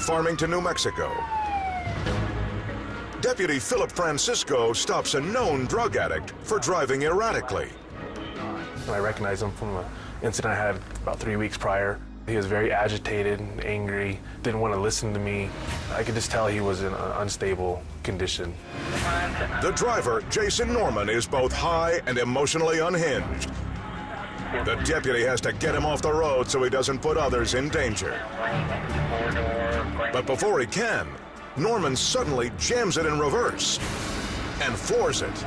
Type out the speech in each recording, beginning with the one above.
Farmington, New Mexico. Deputy Philip Francisco stops a known drug addict for driving erratically. I recognized him from an incident I had about 3 weeks prior. He was very agitated and angry, didn't want to listen to me. I could just tell he was in an unstable condition. The driver, Jason Norman, is both high and emotionally unhinged. The deputy has to get him off the road so he doesn't put others in danger. But before he can, Norman suddenly jams it in reverse and floors it.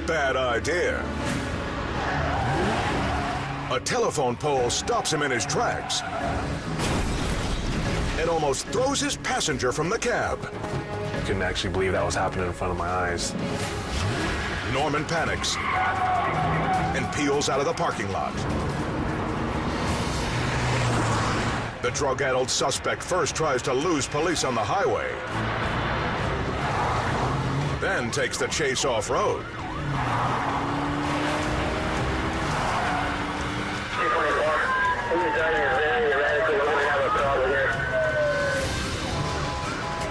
Bad idea. A telephone pole stops him in his tracks and almost throws his passenger from the cab. I couldn't actually believe that was happening in front of my eyes. Norman panics and peels out of the parking lot. The drug-addled suspect first tries to lose police on the highway, then takes the chase off-road.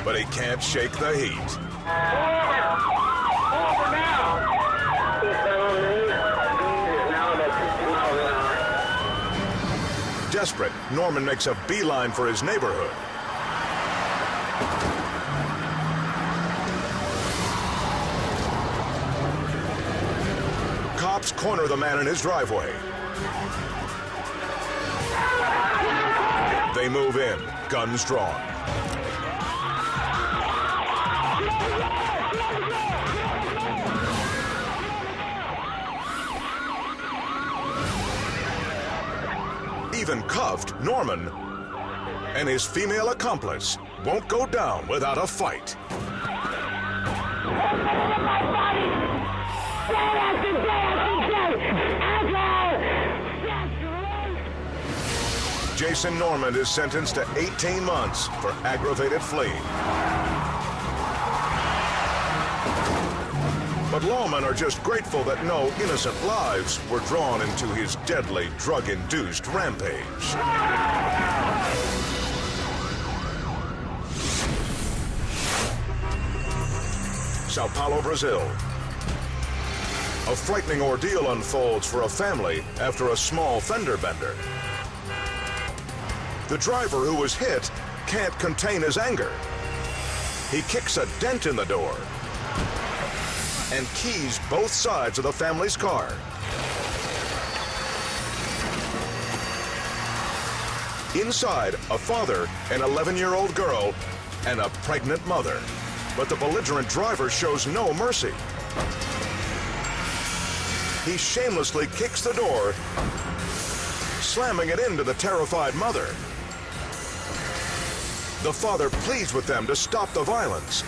But he can't shake the heat. Desperate, Norman makes a beeline for his neighborhood. Cops corner the man in his driveway. They move in, guns drawn. Even cuffed, Norman and his female accomplice won't go down without a fight. Jason Norman is sentenced to 18 months for aggravated fleeing. But lawmen are just grateful that no innocent lives were drawn into his deadly drug-induced rampage. Sao Paulo, Brazil. A frightening ordeal unfolds for a family after a small fender bender. The driver who was hit can't contain his anger. He kicks a dent in the door and keys both sides of the family's car. Inside, a father, an 11-year-old girl, and a pregnant mother. But the belligerent driver shows no mercy. He shamelessly kicks the door, slamming it into the terrified mother. The father pleads with them to stop the violence,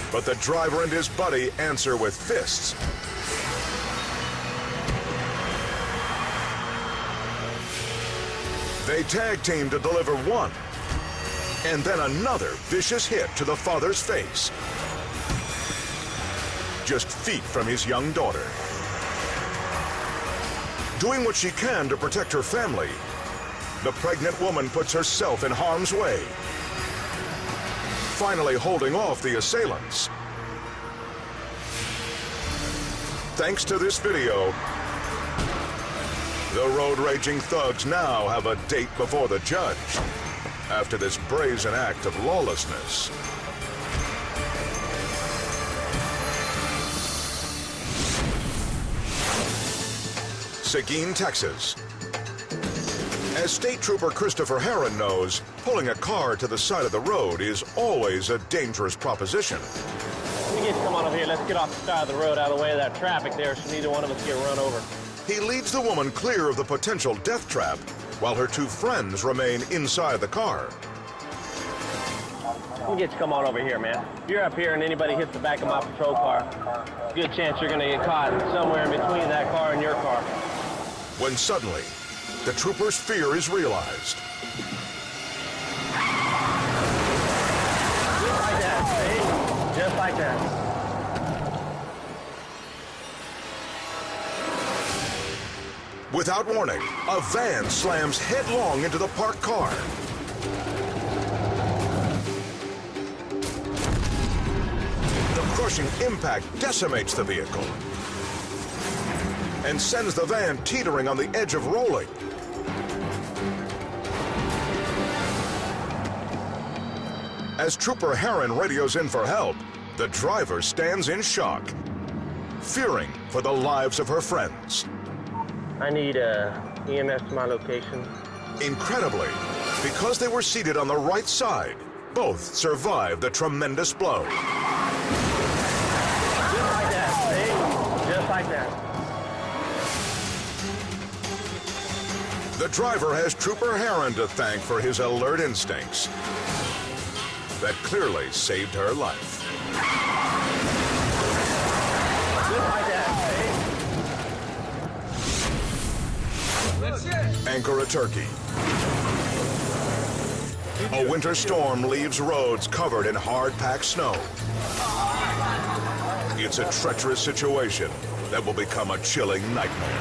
but the driver and his buddy answer with fists. They tag team to deliver one, and then another vicious hit to the father's face, just feet from his young daughter. Doing what she can to protect her family, the pregnant woman puts herself in harm's way, finally holding off the assailants. Thanks to this video, the road-raging thugs now have a date before the judge after this brazen act of lawlessness. Seguin, Texas. As State Trooper Christopher Herron knows, pulling a car to the side of the road is always a dangerous proposition. We get to come on over here. Let's get off the side of the road, out of the way of that traffic there, so neither one of us get run over. He leads the woman clear of the potential death trap, while her two friends remain inside the car. We get to come on over here, man. If you're up here and anybody hits the back of my patrol car, good chance you're going to get caught somewhere in between that car and your car. When suddenly, the trooper's fear is realized. Just like that, see? Just like that. Without warning, a van slams headlong into the parked car. The crushing impact decimates the vehicle and sends the van teetering on the edge of rolling. As Trooper Heron radios in for help, the driver stands in shock, fearing for the lives of her friends. I need EMS to my location. Incredibly, because they were seated on the right side, both survived the tremendous blow. Just like that, see? Just like that. The driver has Trooper Heron to thank for his alert instincts that clearly saved her life. Just like that, see? Anchor a turkey. A winter storm leaves roads covered in hard-packed snow. It's a treacherous situation that will become a chilling nightmare.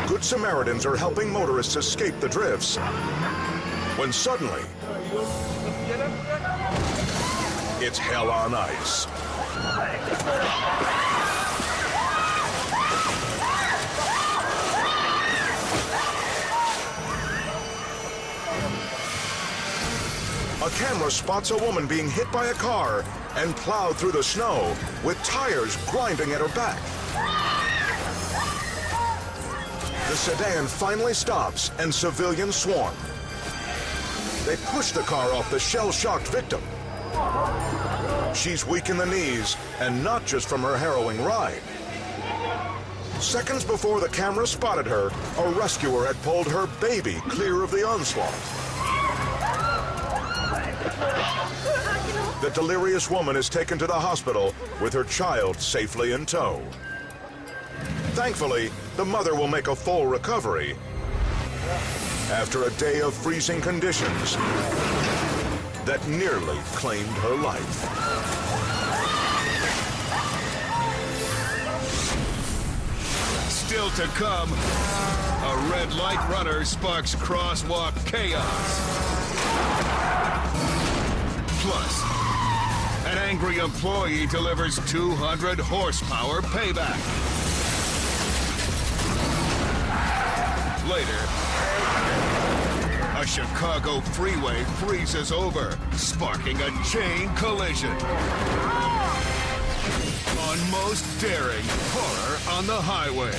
Good Samaritans are helping motorists escape the drifts when suddenly it's hell on ice. A camera spots a woman being hit by a car and plowed through the snow with tires grinding at her back. The sedan finally stops and civilians swarm. They push the car off the shell-shocked victim. She's weak in the knees, and not just from her harrowing ride. Seconds before the camera spotted her, a rescuer had pulled her baby clear of the onslaught. The delirious woman is taken to the hospital with her child safely in tow. Thankfully, the mother will make a full recovery after a day of freezing conditions that nearly claimed her life. Still to come, a red light runner sparks crosswalk chaos. Plus, an angry employee delivers 200 horsepower payback. Later, a Chicago freeway freezes over, sparking a chain collision. On Most Daring Horror on the Highway.